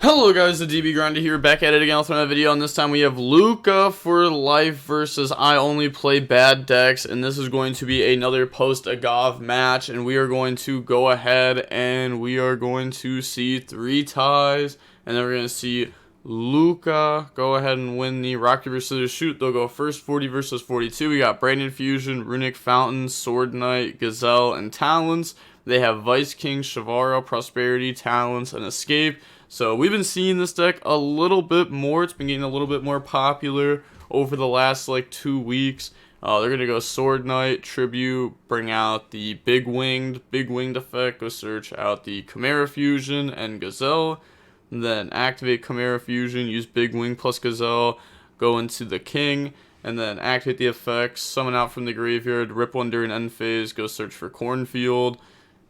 Hello guys, the DB Grinder here, back at it again with another video, and this time we have Luca for life versus I only play bad decks, and this is going to be another post AGOV match, and we are going to go ahead and we are going to see 3 ties, and then we're going to see Luca go ahead and win the rock, paper, scissors, shoot. They'll go first, 40 versus 42. We got Branded Fusion, Runick, Fountain, Sword Knight, Gazelle, and Talons. They have Vice King, Chimera, Prosperity, Talons, and Escape. So we've been seeing this deck a little bit more. It's been getting a little bit more popular over the last like 2 weeks. They're going to go Sword Knight, Tribute, bring out the Big Winged effect, go search out the Chimera Fusion and Gazelle. And then activate Chimera Fusion, use Big Wing plus Gazelle, go into the King, and then activate the effects, summon out from the graveyard, rip one during end phase, go search for Cornfield.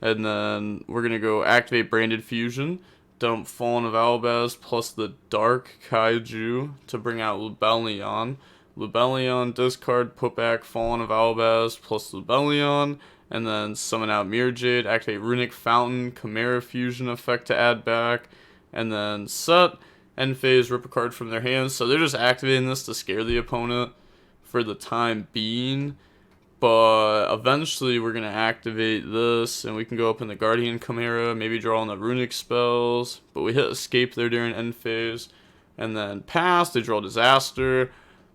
And then we're going to go activate Branded Fusion, dump Fallen of Albaz plus the Dark Kaiju to bring out Lubellion. Lubellion, discard, put back Fallen of Albaz plus Lubellion, and then summon out Mirror Jade, activate Runick Fountain, Chimera Fusion effect to add back, and then set, end phase, rip a card from their hands. So they're just activating this to scare the opponent for the time being. But eventually we're going to activate this, and we can go up in the Guardian Chimera, maybe draw on the Runick spells. But we hit Escape there during end phase. And then pass, they draw Disaster.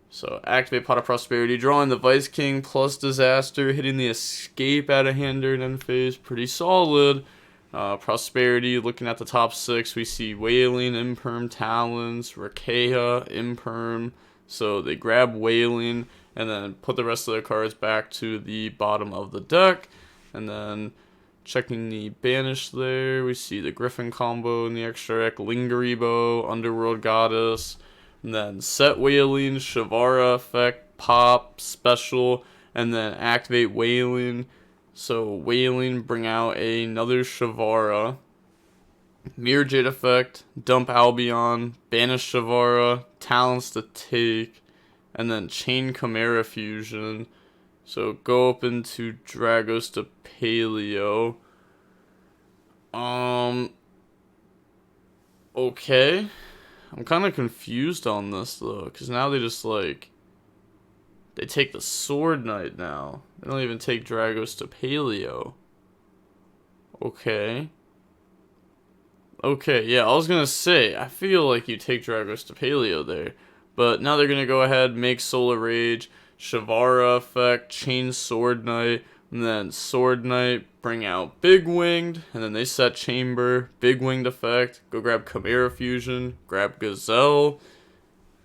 So activate Pot of Prosperity, drawing the Vice King plus Disaster, hitting the Escape out of hand during end phase. Pretty solid. Prosperity, looking at the top 6, we see Wailing, Imperm, Talons, Rakea, Imperm. So they grab Wailing and then put the rest of their cards back to the bottom of the deck. And then checking the banish there, we see the Griffin combo in the extra deck, Lingeribo, Underworld Goddess, and then set Wailing, Shavara effect, pop, special, and then activate Wailing. So Wailing, bring out another Shavara, Mirror Jade effect, dump Albion, banish Shavara, Talents to take, and then chain Chimera Fusion. So go up into Dragos to Paleo. Okay. I'm kind of confused on this though, because now they just like, they take the Sword Knight now. They don't even take Dragos to Paleo. Okay. Okay, yeah, I was gonna say, I feel like you take Dragos to Paleo there. But now they're going to go ahead, make Solar Rage, Shavara effect, chain Sword Knight, and then Sword Knight, bring out Big Winged, and then they set Chamber, Big Winged effect, go grab Chimera Fusion, grab Gazelle,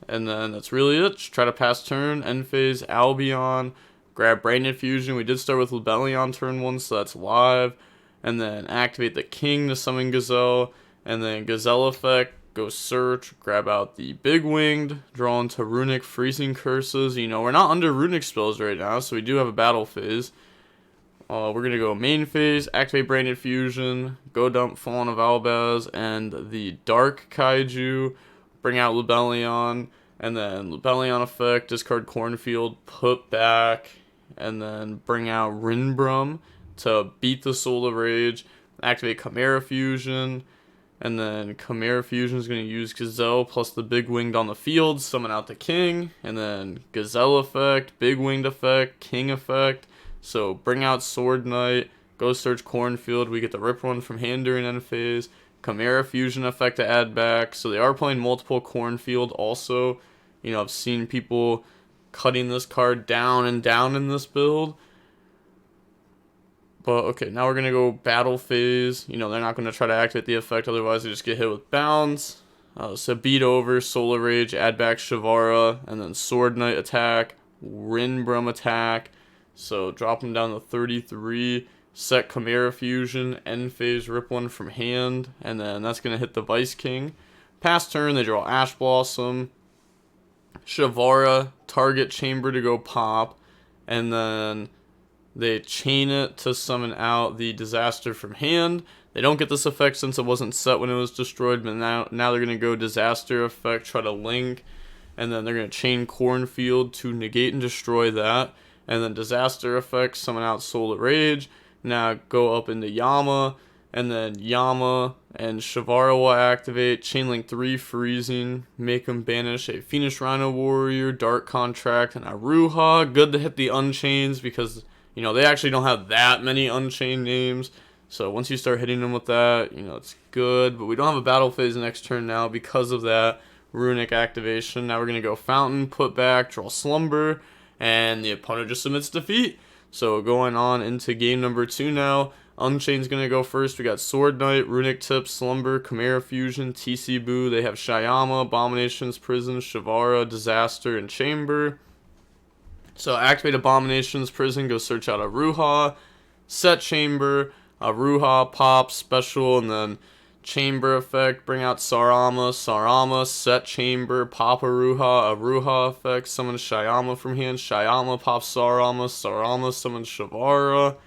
and then that's really it. Just try to pass turn, end phase, Albion, grab Branded Fusion. We did start with Lubellion turn 1, so that's live, and then activate the King to summon Gazelle, and then Gazelle effect, go search, grab out the Big Winged, draw into Runick Freezing Curses. You know, we're not under Runick spells right now, so we do have a battle phase. We're going to go main phase, activate Branded Fusion, go dump Fallen of Albaz and the Dark Kaiju, bring out Lubellion, and then Lubellion effect, discard Cornfield, put back, and then bring out Rinbrum to beat the Solar Rage, activate Chimera Fusion. And then Chimera Fusion is going to use Gazelle plus the Big Winged on the field, summon out the King, and then Gazelle effect, Big Winged effect, King effect. So bring out Sword Knight, go search Cornfield, we get the rip one from hand during end phase, Chimera Fusion effect to add back. So they are playing multiple Cornfield also. You know, I've seen people cutting this card down and down in this build. But okay, now we're going to go battle phase. You know, they're not going to try to activate the effect, otherwise they just get hit with bounds. So beat over, Solar Rage, add back Shavara, and then Sword Knight attack, Rinbrum attack. So drop them down to 33, set Chimera Fusion, end phase, rip one from hand, and then that's going to hit the Vice King. Pass turn, they draw Ash Blossom, Shavara, target Chamber to go pop, and then they chain it to summon out the Disaster from hand. They don't get this effect since it wasn't set when it was destroyed, but now they're going to go Disaster effect, try to link, and then they're going to chain Cornfield to negate and destroy that, and then Disaster effect, summon out Solar Rage. Now go up into Yama, And then Yama and Shavara will activate. Chainlink 3 freezing. Make them banish a Phoenix Rhino Warrior, Dark Contract, and Aruha. Good to hit the Unchains because, you know, they actually don't have that many Unchained names. So once you start hitting them with that, you know, it's good. But we don't have a battle phase next turn now because of that Runick activation. Now we're going to go Fountain, put back, draw Slumber, and the opponent just submits defeat. So going on into game number 2 now. Unchained's going to go first. We got Sword Knight, Runick Tip, Slumber, Chimera Fusion, TC Boo. They have Shyama, Abominations, Prison, Shavara, Disaster, and Chamber. So activate Abominations, Prison, go search out Aruha, set Chamber, Aruha, pop, special, and then Chamber effect, bring out Sarama, set Chamber, pop Aruha, Aruha effect, summon Shyama from hand, Shyama, pop Sarama, summon Shavara.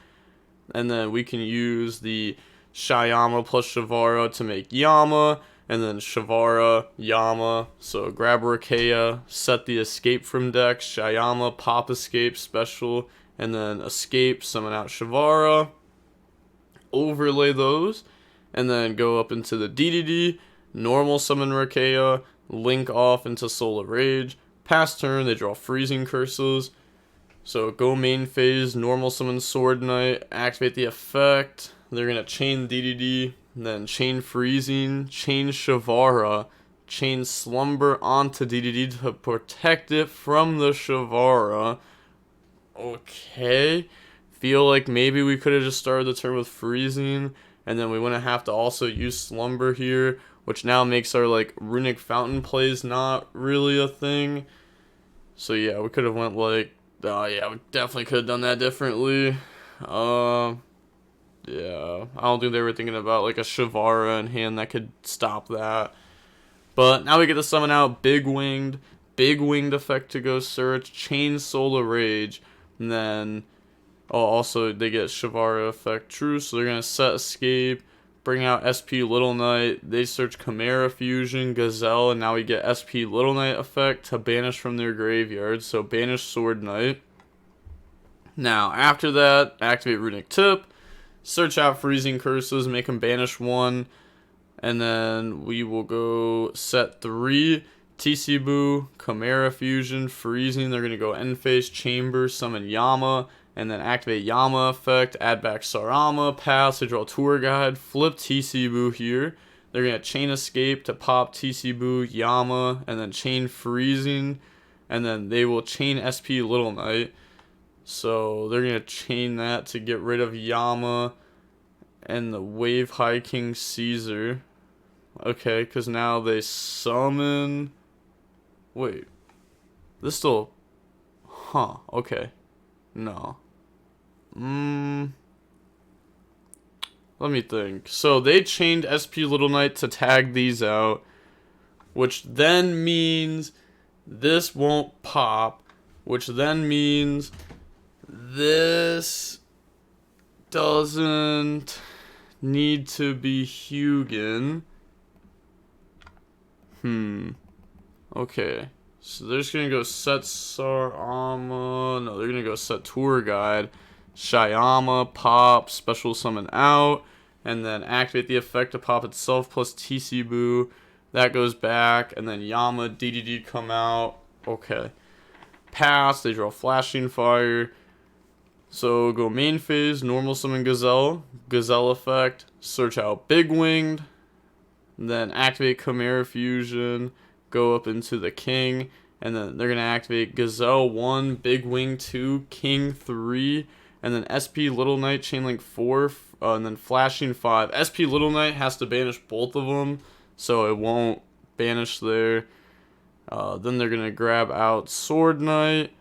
And then we can use the Shyama plus Shavara to make Yama, and then Shavara, Yama. So grab Rakea, set the escape from deck, Shyama, pop escape, special, and then escape, summon out Shavara, overlay those, and then go up into the DDD, normal summon Rakea, link off into Solar Rage. Pass turn, they draw freezing curses. So go main phase, normal summon Sword Knight, activate the effect. They're going to chain DDD, then chain freezing, chain Shavara, chain Slumber onto DDD to protect it from the Shavara. Okay. Feel like maybe we could have just started the turn with freezing, and then we wouldn't have to also use Slumber here, which now makes our like Runick Fountain plays not really a thing. So yeah, we could have went like, oh yeah, we definitely could have done that differently. Yeah, I don't think they were thinking about like a Shavara in hand that could stop that. But now we get to summon out Big Winged effect to go search, chain Solar Rage, and then also they get Shavara effect true, so they're gonna set escape, bring out SP Little Knight, they search Chimera Fusion, Gazelle, and now we get SP Little Knight effect to banish from their graveyard, so banish Sword Knight. Now, after that, activate Runick Tip, search out Freezing Curses, make them banish 1, and then we will go set 3, TC Boo, Chimera Fusion, Freezing, they're going to go end phase, Chamber, summon Yama, and then activate Yama effect, add back Sarama, pass to draw Tour Guide, flip TC Boo here. They're going to chain escape to pop TC Boo, Yama, and then chain freezing, and then they will chain SP Little Knight. So they're going to chain that to get rid of Yama and the Wave High King Caesar. Okay, because now they summon... Wait. This still... Huh, okay. No. Let me think. So they chained SP Little Knight to tag these out, which then means this won't pop, which then means this doesn't need to be Hugin. Okay. So they're just going to go set Sarama. No, they're going to go set Tour Guide. Shyama, pop, special summon out. And then activate the effect to pop itself plus TC Boo. That goes back. And then Yama, DDD come out. Okay. Pass. They draw Flashing Fire. So go main phase, normal summon Gazelle. Gazelle effect. Search out Big Winged. Then activate Chimera Fusion. Go up into the King, and then they're going to activate Gazelle 1, Big Wing 2, King 3, and then SP Little Knight, Chainlink 4, and then Flashing 5. SP Little Knight has to banish both of them, so it won't banish there. Then they're going to grab out Sword Knight.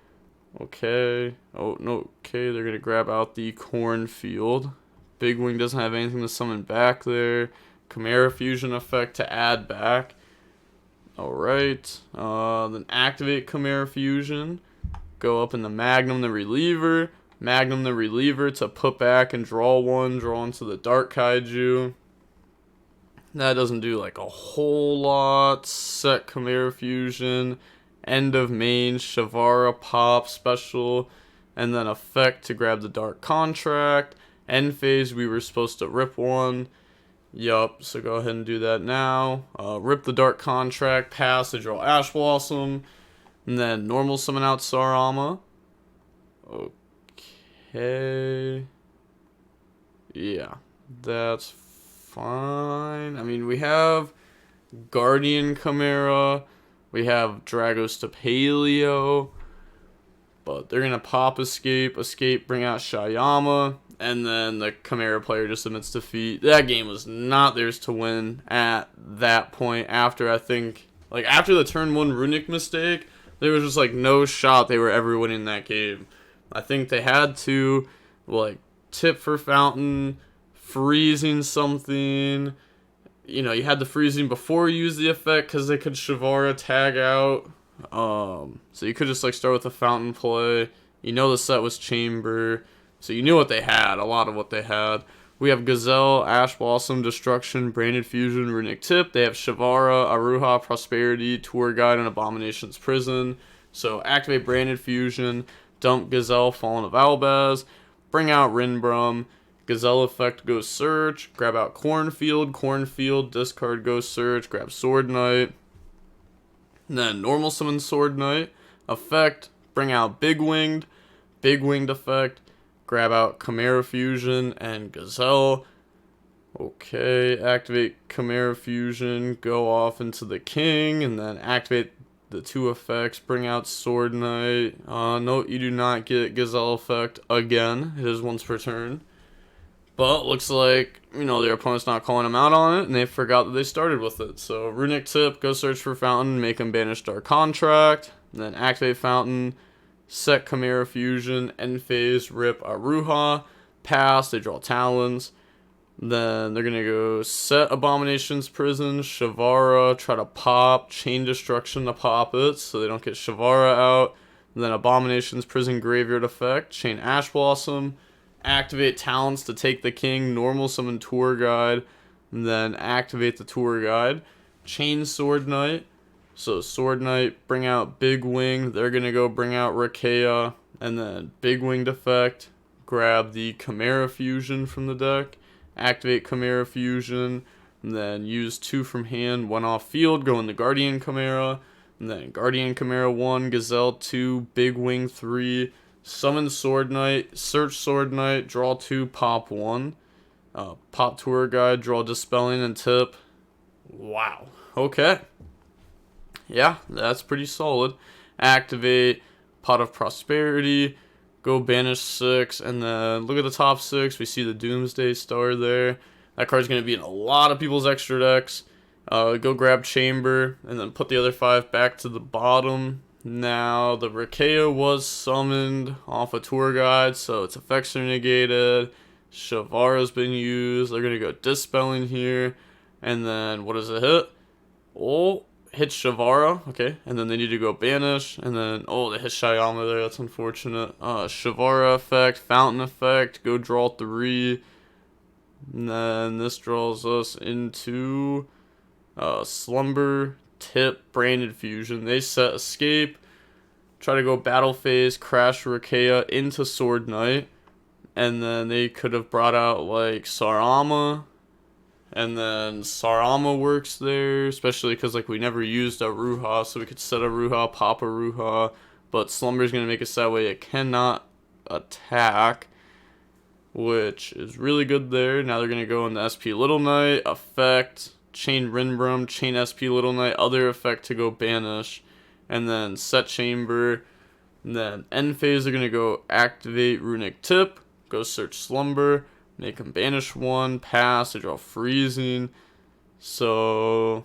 Okay. Oh, no. Okay, they're going to grab out the Cornfield. Big Wing doesn't have anything to summon back there. Chimera Fusion effect to add back. Alright, then activate Chimera Fusion, go up in the Magnum the Reliever to put back and draw one, draw into the Dark Kaiju. That doesn't do like a whole lot. Set Chimera Fusion, end of main, Shavara, pop, special, and then effect to grab the Dark Contract. End phase, we were supposed to rip one. Yup, so go ahead and do that now. Rip the Dark Contract, pass, they draw Ash Blossom, and then normal summon out Sarama. Okay. Yeah, that's fine. I mean, we have Guardian Chimera, we have Dragostapalio, but they're gonna pop Escape, bring out Shayama, and then the Chimera player just admits defeat. That game was not theirs to win at that point. After, I think, like, after the turn 1 Runick mistake, there was just, like, no shot they were ever winning that game. I think they had to, like, tip for Fountain, freezing something. You know, you had the freezing before you use the effect because they could Shavara tag out. So you could just, like, start with a Fountain play. You know the set was Chamber. So you knew what they had, a lot of what they had. We have Gazelle, Ash Blossom, Destruction, Branded Fusion, Runick Tip. They have Shavara, Aruha, Prosperity, Tour Guide, and Abomination's Prison. So activate Branded Fusion, dump Gazelle, Fallen of Albaz, bring out Rinbrum, Gazelle effect, go search, grab out Cornfield, discard, go search, grab Sword Knight. And then normal summon Sword Knight, effect, bring out Big Winged effect, grab out Chimera Fusion and Gazelle. Okay, activate Chimera Fusion, go off into the King, and then activate the 2 effects, bring out Sword Knight. No, you do not get Gazelle effect again. It is once per turn. But looks like, you know, their opponent's not calling them out on it, and they forgot that they started with it. So Runick Tip, go search for Fountain, make them banish Dark Contract, and then activate Fountain, set Chimera Fusion, end phase, rip Aruha, pass, they draw Talons. Then they're going to go set Abomination's Prison, Shavara, try to pop, Chain Destruction to pop it so they don't get Shavara out. And then Abomination's Prison Graveyard effect, chain Ash Blossom, activate Talons to take the King, normal summon Tour Guide, and then activate the Tour Guide, chain Sword Knight. So Sword Knight, bring out Big Wing, they're going to go bring out Rakea, and then Big Winged effect, grab the Chimera Fusion from the deck, activate Chimera Fusion, and then use 2 from hand, 1 off field, go in the Guardian Chimera, and then Guardian Chimera 1, Gazelle 2, Big Wing 3, summon Sword Knight, search Sword Knight, draw 2, pop 1, pop Tour Guide, draw Dispelling and tip. Wow, okay. Yeah, that's pretty solid. Activate Pot of Prosperity, go banish 6, and then look at the top 6. We see the Doomsday Star there. That card's going to be in a lot of people's extra decks. Go grab Chamber, and then put the other 5 back to the bottom. Now, the Rakea was summoned off a Tour Guide, so its effects are negated. Shavara's been used. They're going to go Dispelling here. And then, what does it hit? Oh, hits Shavara. Okay, and then they need to go Banish. And then, oh, they hit Shayama there. That's unfortunate. Shavara effect, Fountain effect. Go draw 3. And then this draws us into Slumber, Tip, Branded Fusion. They set Escape, try to go Battle Phase, crash Rakea into Sword Knight, and then they could have brought out like Sarama, and then Sarama works there, especially because like we never used Aruha, so we could set Aruha, pop Aruha, but Slumber's going to make us that way it cannot attack, which is really good there. Now they're going to go into SP Little Knight, effect, chain Rinbrum, chain SP Little Knight, other effect to go banish, and then set Chamber. And then end phase, they're going to go activate Runick Tip, go search Slumber, make them banish 1, pass, they draw freezing. So,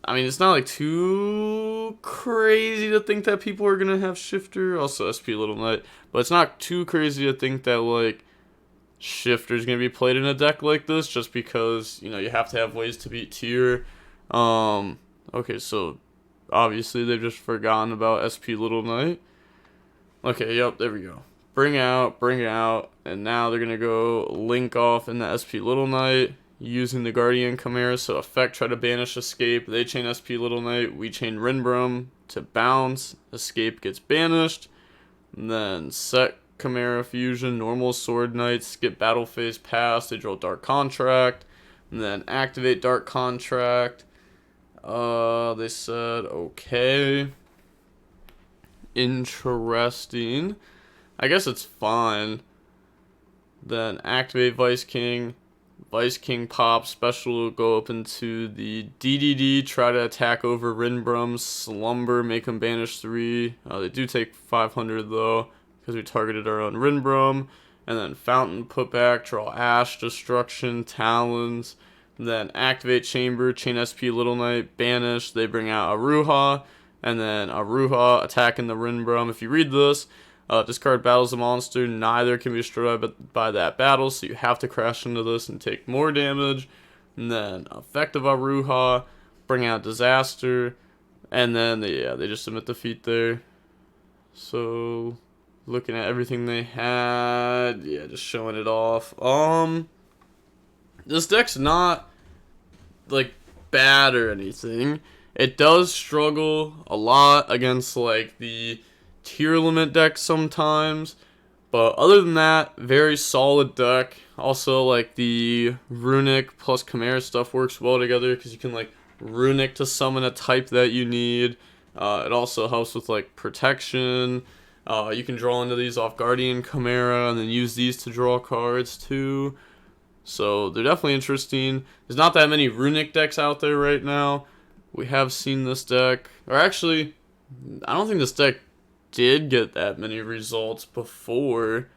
I mean, it's not like too crazy to think that people are going to have Shifter, also SP Little Knight, but it's not too crazy to think that like Shifter's going to be played in a deck like this, just because, you know, you have to have ways to beat tier. Okay, so obviously they've just forgotten about SP Little Knight. Okay, yep, there we go. Bring out, and now they're going to go link off in the SP Little Knight using the Guardian Chimera, so effect, try to banish Escape. They chain SP Little Knight, we chain Rinbrum to bounce, Escape gets banished, and then set Chimera Fusion, normal Sword Knight, skip Battle Phase, pass, they draw Dark Contract, And then activate Dark Contract. They said okay. Interesting. I guess it's fine. Then activate Vice King. Vice King pop. Special will go up into the DDD. Try to attack over Rinbrum. Slumber. Make him banish 3. They do take 500 though, because we targeted our own Rinbrum. And then Fountain, put back, draw Ash, Destruction, Talons. And then activate Chamber, Chain SP, Little Knight, banish. They bring out Aruha. And then Aruha attacking the Rinbrum. If you read this, discard battles a monster. Neither can be destroyed by that battle, so you have to crash into this and take more damage. And then effective Aruha, bring out Disaster. And then they just submit defeat there. So looking at everything they had, yeah, just showing it off. This deck's not like bad or anything. It does struggle a lot against like the tier limit deck sometimes, but other than that, very solid deck. Also, like the Runick plus Chimera stuff works well together because you can like Runick to summon a type that you need. It also helps with like protection. You can draw into these off Guardian Chimera and then use these to draw cards too. So they're definitely interesting. There's not that many Runick decks out there right now. We have seen this deck, or actually, I don't think this deck did get that many results before,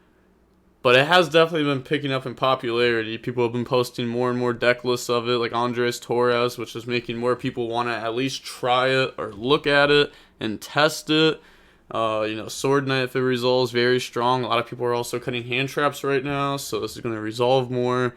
but it has definitely been picking up in popularity. People have been posting more and more deck lists of it, like Andres Torres, which is making more people want to at least try it or look at it and test it. Sword Knight, if it resolves, very strong. A lot of people are also cutting hand traps right now, so this is going to resolve more.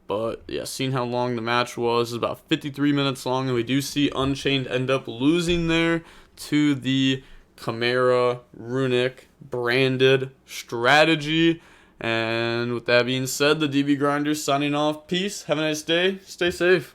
But yeah, seeing how long the match was, it's about 53 minutes long, and we do see Unchained end up losing there to the Chimera Runick branded strategy. And with that being said, the DB Grinders signing off. Peace. Have a nice day. Stay safe.